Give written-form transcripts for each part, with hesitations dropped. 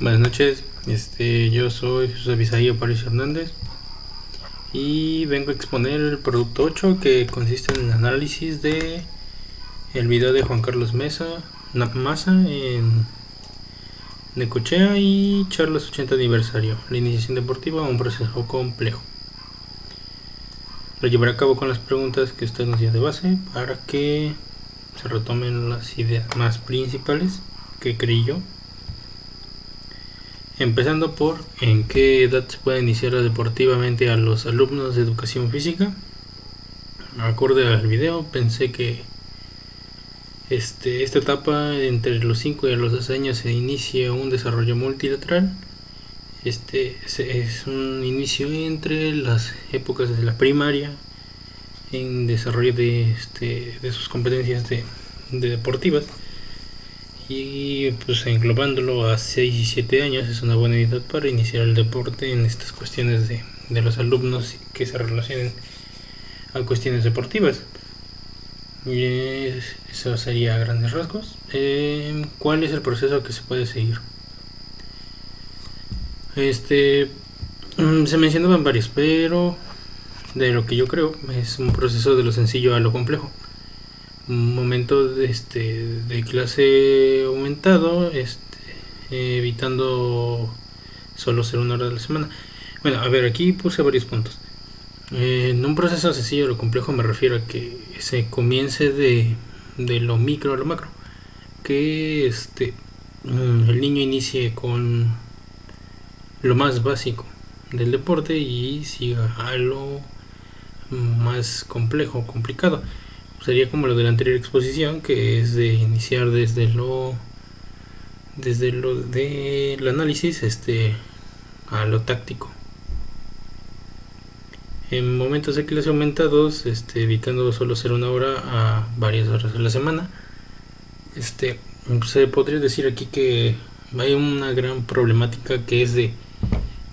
Buenas noches, yo soy Jesús Abisaío París Hernández y vengo a exponer el producto 8 que consiste en el análisis de el video de Juan Carlos Maza en Necochea y Charlas 80 aniversario, la iniciación deportiva a un proceso complejo. Lo llevaré a cabo con las preguntas que usted nos dio de base para que se retomen las ideas más principales que creí yo. Empezando por en qué edad se puede iniciar deportivamente a los alumnos de educación física. Acorde al video, pensé que esta etapa entre los 5 y los 12 años se inicia un desarrollo multilateral. Es un inicio entre las épocas de la primaria en desarrollo de sus competencias de deportivas, y pues englobándolo a 6 y 7 años es una buena edad para iniciar el deporte en estas cuestiones de los alumnos que se relacionen a cuestiones deportivas. Y eso sería a grandes rasgos. ¿Cuál es el proceso que se puede seguir? Se mencionaban varios, pero de lo que yo creo es un proceso de lo sencillo a lo complejo. Un momento de clase aumentado, evitando solo ser una hora de la semana. Bueno, a ver, aquí puse varios puntos. En un proceso sencillo a lo complejo me refiero a que se comience de lo micro a lo macro, que el niño inicie con lo más básico del deporte y siga a lo más complejo, complicado. Sería como lo de la anterior exposición, que es de iniciar desde lo del análisis a lo táctico. En momentos de clase aumentados, evitando solo ser una hora a varias horas a la semana. Se podría decir aquí que hay una gran problemática, que es de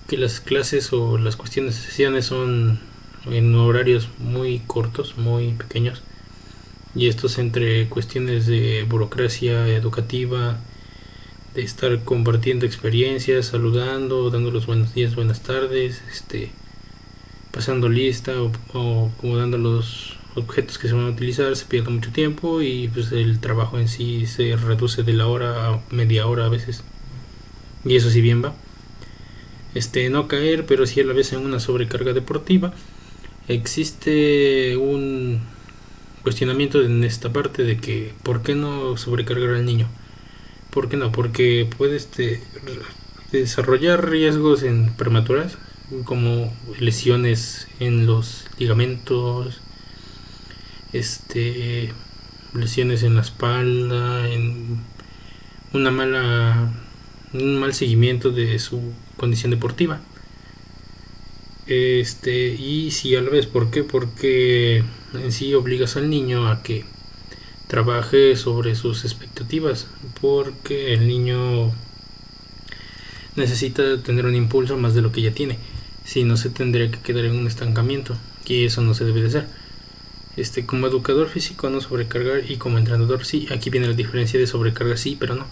que las clases o las cuestiones de sesiones son en horarios muy cortos, muy pequeños, y estos entre cuestiones de burocracia educativa, de estar compartiendo experiencias, saludando, dando los buenos días, buenas tardes, pasando lista o acomodando los objetos que se van a utilizar, se pierde mucho tiempo y pues el trabajo en sí se reduce de la hora a media hora a veces, y eso sí bien va. No caer, pero sí a la vez en una sobrecarga deportiva. Existe un cuestionamiento en esta parte de que ¿por qué no sobrecargar al niño? ¿Por qué no? Porque puede desarrollar riesgos en prematuras, como lesiones en los ligamentos, lesiones en la espalda, en un mal seguimiento de su condición deportiva. Y si a la vez, ¿por qué? Porque en sí obligas al niño a que trabaje sobre sus expectativas, porque el niño necesita tener un impulso más de lo que ya tiene, si no se tendría que quedar en un estancamiento, y eso no se debe de hacer. Como educador físico no sobrecargar, y como entrenador sí. Aquí viene la diferencia de sobrecargar sí, pero no.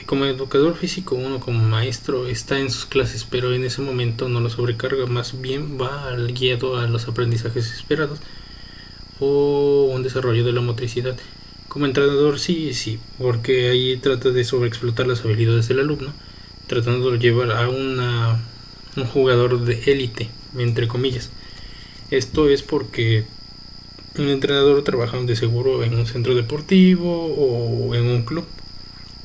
Como educador físico, uno como maestro está en sus clases, pero en ese momento no lo sobrecarga, más bien va guiado a los aprendizajes esperados o un desarrollo de la motricidad. Como entrenador sí, porque ahí trata de sobreexplotar las habilidades del alumno, tratando de llevar a un jugador de élite, entre comillas. Esto es porque un entrenador trabaja de seguro en un centro deportivo o en un club,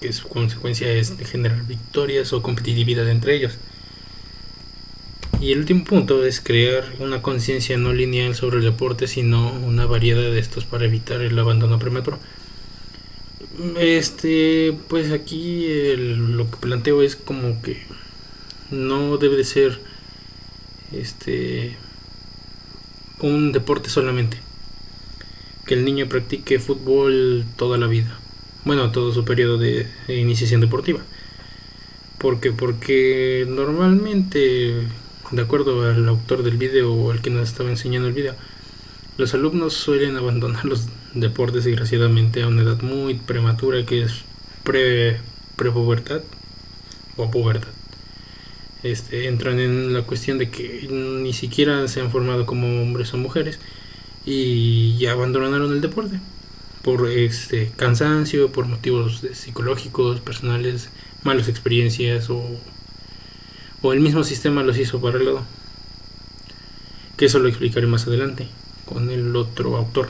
que su consecuencia es de generar victorias o competitividad entre ellos. Y el último punto es crear una conciencia no lineal sobre el deporte, sino una variedad de estos para evitar el abandono prematuro. Pues aquí lo que planteo es como que no debe de ser un deporte solamente, que el niño practique fútbol toda la vida, bueno, todo su periodo de iniciación deportiva. Porque normalmente, de acuerdo al autor del video o al que nos estaba enseñando el video, los alumnos suelen abandonar los deportes desgraciadamente a una edad muy prematura, que es prepubertad o a pubertad. Entran en la cuestión de que ni siquiera se han formado como hombres o mujeres y ya abandonaron el deporte por cansancio, por motivos psicológicos, personales, malas experiencias o el mismo sistema los hizo para el lado. Que eso lo explicaré más adelante con el otro autor.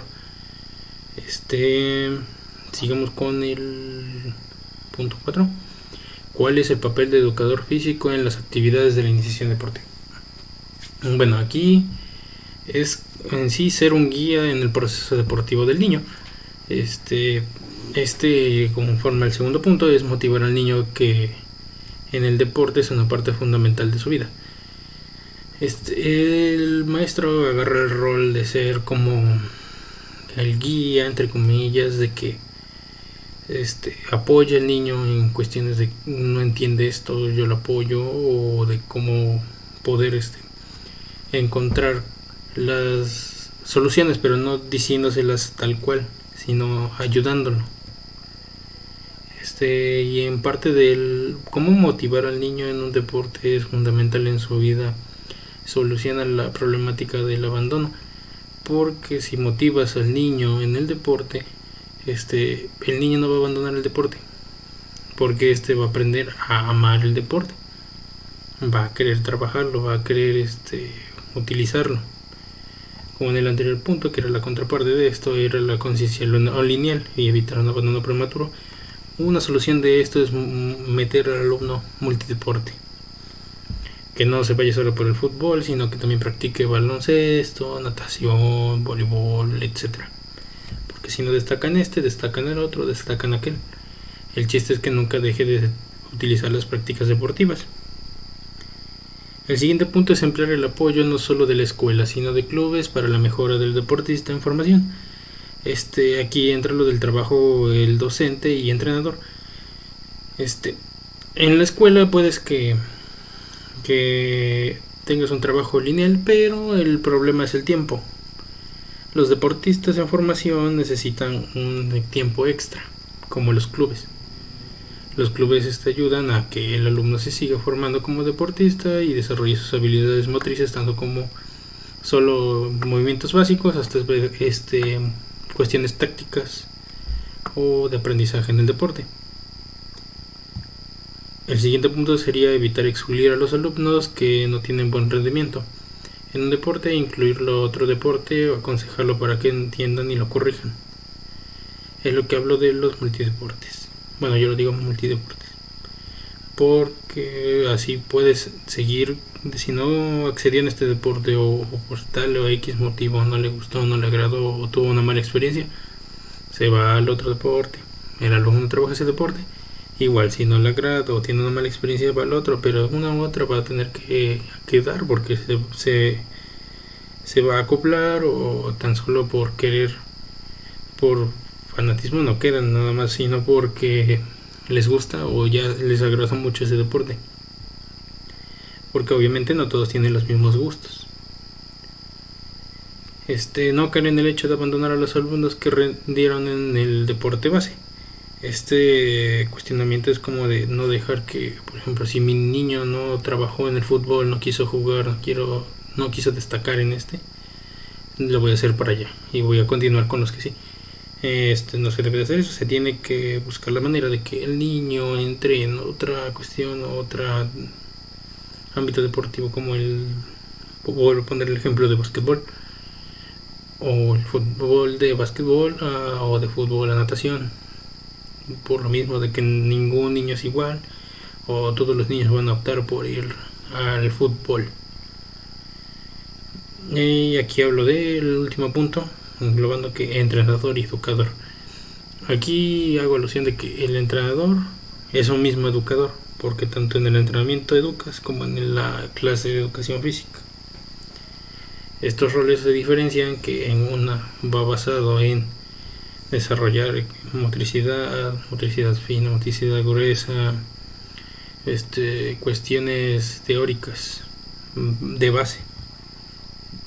Sigamos con el punto 4. ¿Cuál es el papel de educador físico en las actividades de la iniciación deportiva? Bueno, aquí es en sí ser un guía en el proceso deportivo del niño. Conforme al segundo punto, es motivar al niño que en el deporte es una parte fundamental de su vida. El maestro agarra el rol de ser como el guía, entre comillas, de que apoya al niño en cuestiones de no entiende esto, yo lo apoyo, o de cómo poder encontrar las soluciones, pero no diciéndoselas tal cual, sino ayudándolo. Y en parte del cómo motivar al niño en un deporte es fundamental en su vida. Soluciona la problemática del abandono, porque si motivas al niño en el deporte, el niño no va a abandonar el deporte, porque va a aprender a amar el deporte, va a querer trabajarlo, va a querer utilizarlo. Como en el anterior punto, que era la contraparte de esto, era la conciencia lineal y evitar un abandono prematuro. Una solución de esto es meter al alumno multideporte, que no se vaya solo por el fútbol, sino que también practique baloncesto, natación, voleibol, etcétera. Porque si no destacan destacan el otro, destacan aquel. El chiste es que nunca deje de utilizar las prácticas deportivas. El siguiente punto es emplear el apoyo no solo de la escuela, sino de clubes para la mejora del deportista en formación. Aquí entra lo del trabajo el docente y entrenador. En la escuela puedes que tengas un trabajo lineal, pero el problema es el tiempo. Los deportistas en formación necesitan un tiempo extra, como los clubes. Los clubes ayudan a que el alumno se siga formando como deportista y desarrolle sus habilidades motrices, tanto como solo movimientos básicos hasta cuestiones tácticas o de aprendizaje en el deporte. El siguiente punto sería evitar excluir a los alumnos que no tienen buen rendimiento en un deporte, incluirlo a otro deporte o aconsejarlo para que entiendan y lo corrijan. Es lo que hablo de los multideportes. Bueno, yo lo digo multideportes, porque así puedes seguir. Si no accedió en este deporte o por tal o X motivo no le gustó, no le agradó o tuvo una mala experiencia, se va al otro deporte. El alumno trabaja ese deporte. Igual si no le agrada o tiene una mala experiencia va al otro, pero una u otra va a tener que quedar porque se va a acoplar, o tan solo por querer, por fanatismo no quedan nada más, sino porque les gusta o ya les agrada mucho ese deporte, porque obviamente no todos tienen los mismos gustos. No caer en el hecho de abandonar a los alumnos que rindieron en el deporte base. Cuestionamiento es como de no dejar que, por ejemplo, si mi niño no trabajó en el fútbol, no quiso jugar, no quiso destacar en lo voy a hacer para allá y voy a continuar con los que sí. No se debe de hacer eso, se tiene que buscar la manera de que el niño entre en otra cuestión, otro ámbito deportivo, como voy a poner el ejemplo de básquetbol, o el fútbol de básquetbol, o de fútbol a natación, por lo mismo de que ningún niño es igual, o todos los niños van a optar por ir al fútbol. Y aquí hablo del último punto, englobando que entrenador y educador. Aquí hago alusión de que el entrenador es un mismo educador, porque tanto en el entrenamiento educas como en la clase de educación física. Estos roles se diferencian, que en una va basado en desarrollar motricidad fina, motricidad gruesa, cuestiones teóricas de base,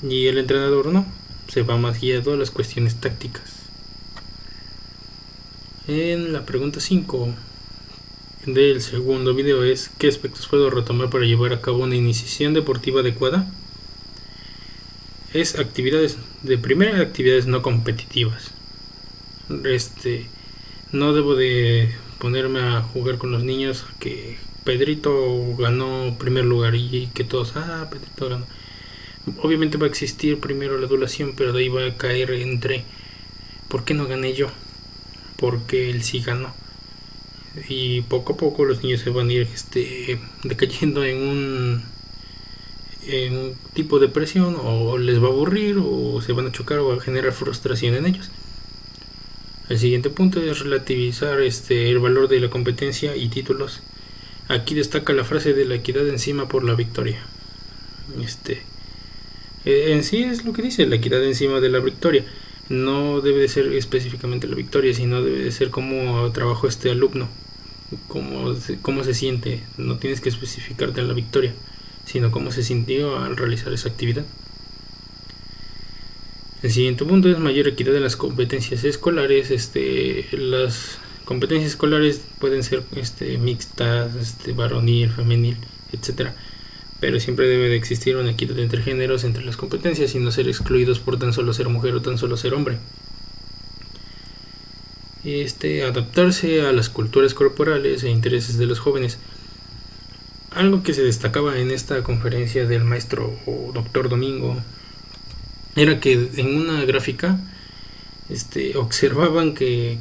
y el entrenador no, se va más guiado a las cuestiones tácticas. En la pregunta 5, del segundo video es: ¿qué aspectos puedo retomar para llevar a cabo una iniciación deportiva adecuada? Es actividades de primera, actividades no competitivas. No debo de ponerme a jugar con los niños a que Pedrito ganó primer lugar y que todos, Pedrito ganó. Obviamente va a existir primero la adulación, pero de ahí va a caer entre ¿por qué no gané yo? Porque él sí ganó. Y poco a poco los niños se van a ir decayendo en un tipo de presión, o les va a aburrir, o se van a chocar, o va a generar frustración en ellos. El siguiente punto es relativizar el valor de la competencia y títulos. Aquí destaca la frase de la equidad encima por la victoria. En sí es lo que dice, la equidad encima de la victoria. No debe de ser específicamente la victoria, sino debe de ser cómo trabajó este alumno, cómo se siente. No tienes que especificarte en la victoria, sino cómo se sintió al realizar esa actividad. El siguiente punto es mayor equidad en las competencias escolares. Las competencias escolares pueden ser mixtas, varonil, femenil, etcétera, pero siempre debe de existir una equidad entre géneros entre las competencias y no ser excluidos por tan solo ser mujer o tan solo ser hombre. Adaptarse a las culturas corporales e intereses de los jóvenes. Algo que se destacaba en esta conferencia del maestro o doctor Domingo era que en una gráfica observaban que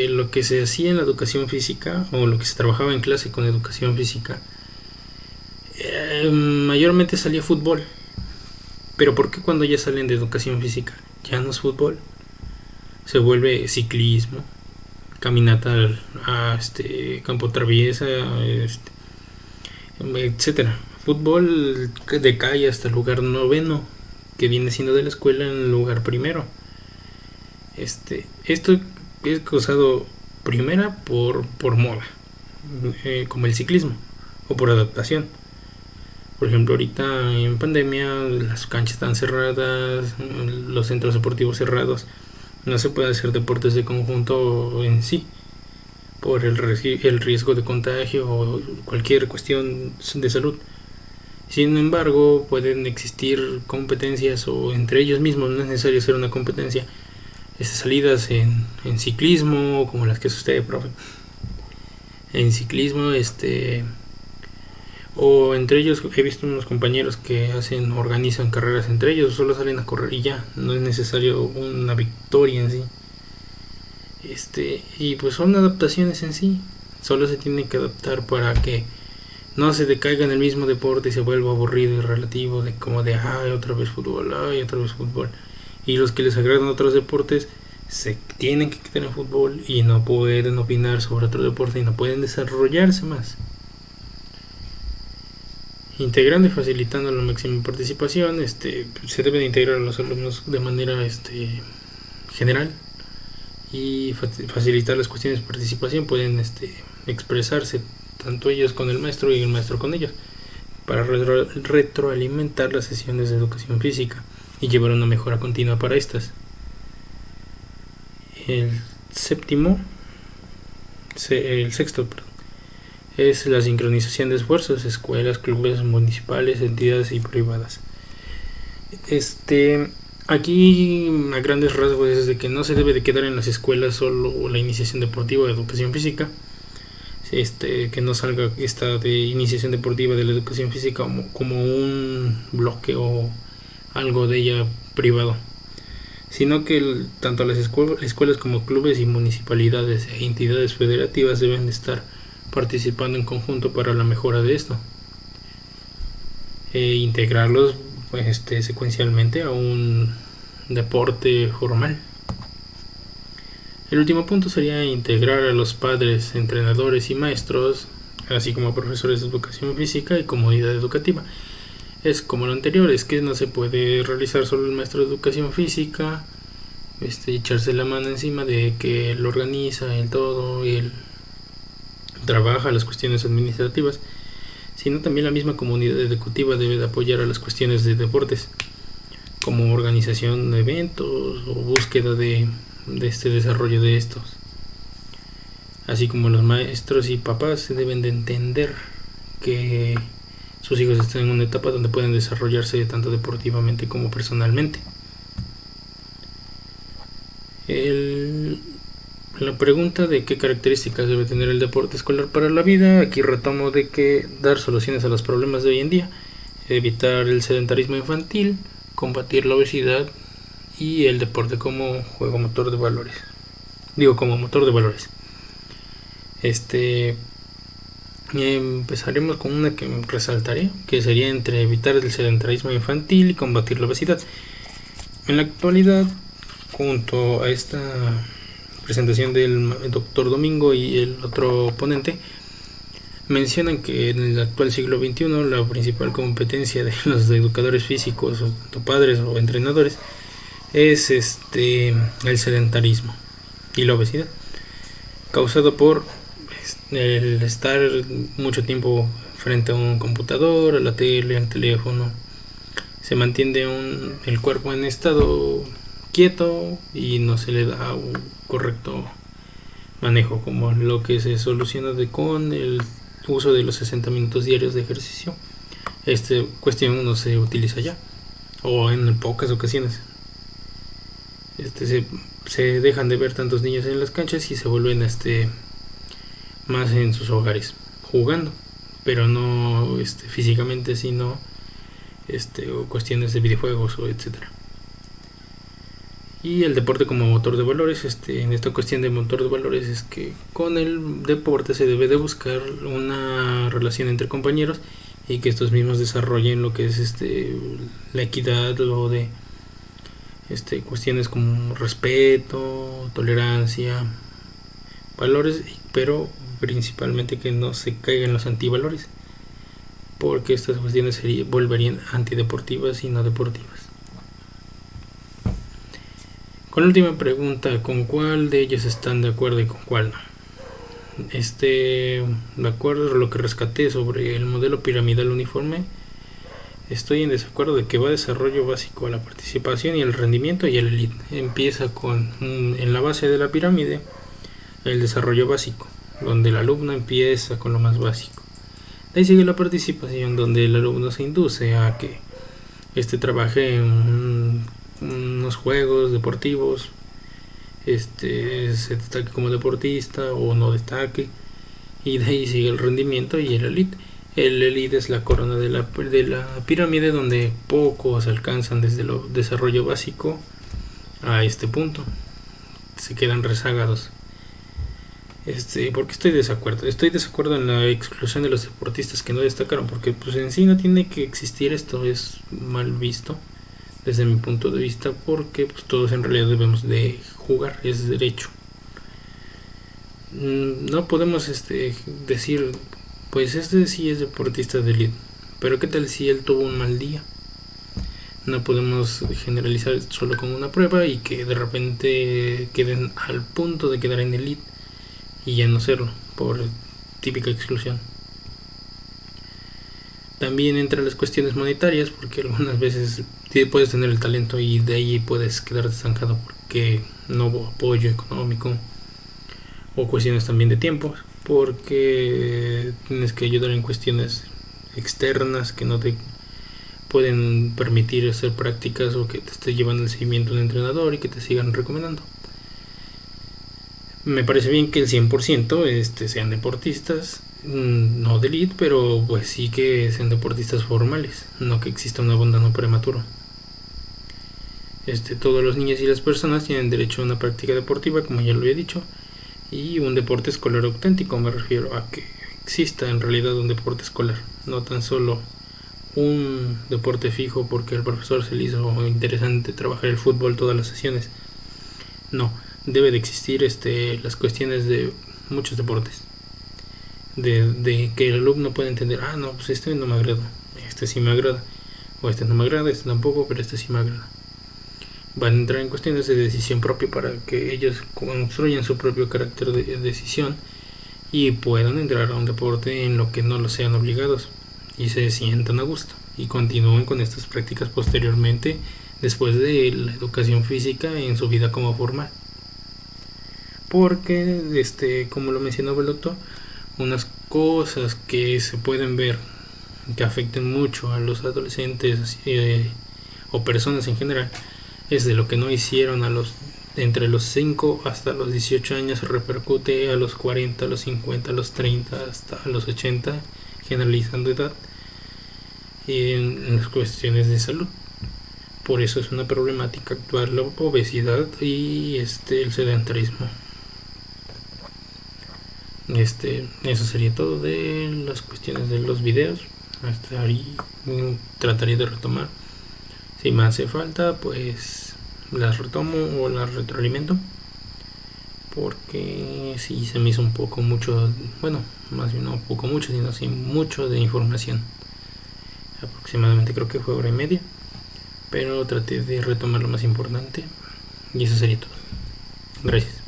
lo que se hacía en la educación física, o lo que se trabajaba en clase con educación física, mayormente salía fútbol. Pero ¿por qué cuando ya salen de educación física ya no es fútbol? Se vuelve ciclismo, caminata a campo traviesa, etcétera. Fútbol decae hasta el lugar noveno, que viene siendo de la escuela, en el lugar primero. Esto es causado primera por moda, como el ciclismo, o por adaptación. Por ejemplo, ahorita en pandemia las canchas están cerradas, los centros deportivos cerrados, no se puede hacer deportes de conjunto en sí por el riesgo de contagio o cualquier cuestión de salud. Sin embargo, pueden existir competencias, o entre ellos mismos, no es necesario hacer una competencia, salidas en ciclismo, como las que hace usted, profe. En ciclismo, o entre ellos he visto unos compañeros que organizan carreras entre ellos, solo salen a correr y ya, no es necesario una victoria en sí. Y pues son adaptaciones en sí, solo se tienen que adaptar para que no se decaiga en el mismo deporte y se vuelva aburrido y relativo, de como de otra vez fútbol, otra vez fútbol. Y los que les agradan otros deportes se tienen que quedar en fútbol y no pueden opinar sobre otro deporte y no pueden desarrollarse más. Integrando y facilitando la máxima participación, se deben integrar a los alumnos de manera general y facilitar las cuestiones de participación. Pueden expresarse tanto ellos con el maestro y el maestro con ellos, para retroalimentar las sesiones de educación física y llevar una mejora continua para estas. El sexto es la sincronización de esfuerzos, escuelas, clubes municipales, entidades y privadas. Aquí a grandes rasgos es de que no se debe de quedar en las escuelas solo la iniciación deportiva de educación física, que no salga esta de iniciación deportiva de la educación física como un bloque o algo de ella privado, sino que tanto las escuelas como clubes y municipalidades e entidades federativas deben de estar participando en conjunto para la mejora de esto, integrarlos secuencialmente a un deporte formal. El último punto sería integrar a los padres, entrenadores y maestros, así como profesores de educación física y comunidad educativa. Es como lo anterior, es que no se puede realizar solo el maestro de educación física, echarse la mano encima de que él organiza el todo y él trabaja las cuestiones administrativas, sino también la misma comunidad educativa debe de apoyar a las cuestiones de deportes, como organización de eventos o búsqueda de desarrollo de estos. así como los maestros y papás deben de entender que sus hijos están en una etapa donde pueden desarrollarse tanto deportivamente como personalmente. La pregunta de qué características debe tener el deporte escolar para la vida, aquí retomo de que dar soluciones a los problemas de hoy en día, evitar el sedentarismo infantil, combatir la obesidad y el deporte como juego motor de valores. Como motor de valores. Empezaremos con una que resaltaré, que sería entre evitar el sedentarismo infantil y combatir la obesidad. En la actualidad, junto a esta presentación del doctor Domingo y el otro ponente, mencionan que en el actual siglo XXI la principal competencia de los educadores físicos, o padres o entrenadores, es el sedentarismo y la obesidad, causado por el estar mucho tiempo frente a un computador, a la tele, al teléfono. Se mantiene el cuerpo en estado quieto y no se le da un correcto manejo, como lo que se soluciona con el uso de los 60 minutos diarios de ejercicio. Esta cuestión no se utiliza ya, o en pocas ocasiones. Se dejan de ver tantos niños en las canchas y se vuelven más en sus hogares jugando, pero no físicamente, sino o cuestiones de videojuegos o etcétera. Y el deporte como motor de valores, en esta cuestión de motor de valores es que con el deporte se debe de buscar una relación entre compañeros y que estos mismos desarrollen lo que es la equidad, o de cuestiones como respeto, tolerancia, valores, pero principalmente que no se caigan los antivalores, porque estas cuestiones volverían antideportivas y no deportivas. Con la última pregunta, ¿con cuál de ellos están de acuerdo y con cuál no? De acuerdo a lo que rescaté sobre el modelo piramidal uniforme, estoy en desacuerdo de que va desarrollo básico a la participación y el rendimiento y el elite. Empieza en la base de la pirámide, el desarrollo básico, donde el alumno empieza con lo más básico. De ahí sigue la participación, donde el alumno se induce a que trabaje en unos juegos deportivos, se destaque como deportista o no destaque, y de ahí sigue el rendimiento y el elite. El elite es la corona de la pirámide, donde pocos alcanzan desde el desarrollo básico a este punto, se quedan rezagados. Porque estoy desacuerdo en la exclusión de los deportistas que no destacaron, porque pues en sí no tiene que existir esto, es mal visto desde mi punto de vista, porque pues todos en realidad debemos de jugar, es derecho. No podemos decir, pues sí es deportista de elite, pero qué tal si él tuvo un mal día. No podemos generalizar solo con una prueba y que de repente queden al punto de quedar en elite y ya no serlo por típica exclusión. También entran las cuestiones monetarias, porque algunas veces puedes tener el talento y de ahí puedes quedarte estancado porque no hubo apoyo económico, o cuestiones también de tiempo, porque tienes que ayudar en cuestiones externas que no te pueden permitir hacer prácticas, o que te esté llevando el seguimiento de un entrenador y que te sigan recomendando. Me parece bien que el 100% sean deportistas, no de elite, pero pues sí que sean deportistas formales, no que exista un abandono prematuro. Todos los niños y las personas tienen derecho a una práctica deportiva, como ya lo había dicho, y un deporte escolar auténtico. Me refiero a que exista en realidad un deporte escolar, no tan solo un deporte fijo porque el profesor se le hizo interesante trabajar el fútbol todas las sesiones. No, debe de existir las cuestiones de muchos deportes, de que el alumno pueda entender, no, pues no me agrada, sí me agrada, o no me agrada, tampoco, pero sí me agrada. Van a entrar en cuestiones de decisión propia para que ellos construyan su propio carácter de decisión y puedan entrar a un deporte en lo que no lo sean obligados y se sientan a gusto y continúen con estas prácticas posteriormente, después de la educación física en su vida como formal. porque como lo mencionaba el doctor, unas cosas que se pueden ver que afecten mucho a los adolescentes o personas en general es de lo que no hicieron entre los 5 hasta los 18 años, repercute a los 40, a los 50, a los 30, hasta a los 80, generalizando edad en las cuestiones de salud. Por eso es una problemática actual la obesidad y el sedentarismo. Eso sería todo de las cuestiones de los videos. Hasta ahí trataré de retomar. Si me hace falta, pues las retomo o las retroalimento. Porque sí se me hizo un poco mucho, bueno, más bien no un poco mucho, sino sí mucho de información. Aproximadamente creo que fue 1 hora y media. Pero traté de retomar lo más importante. Y eso sería todo. Gracias.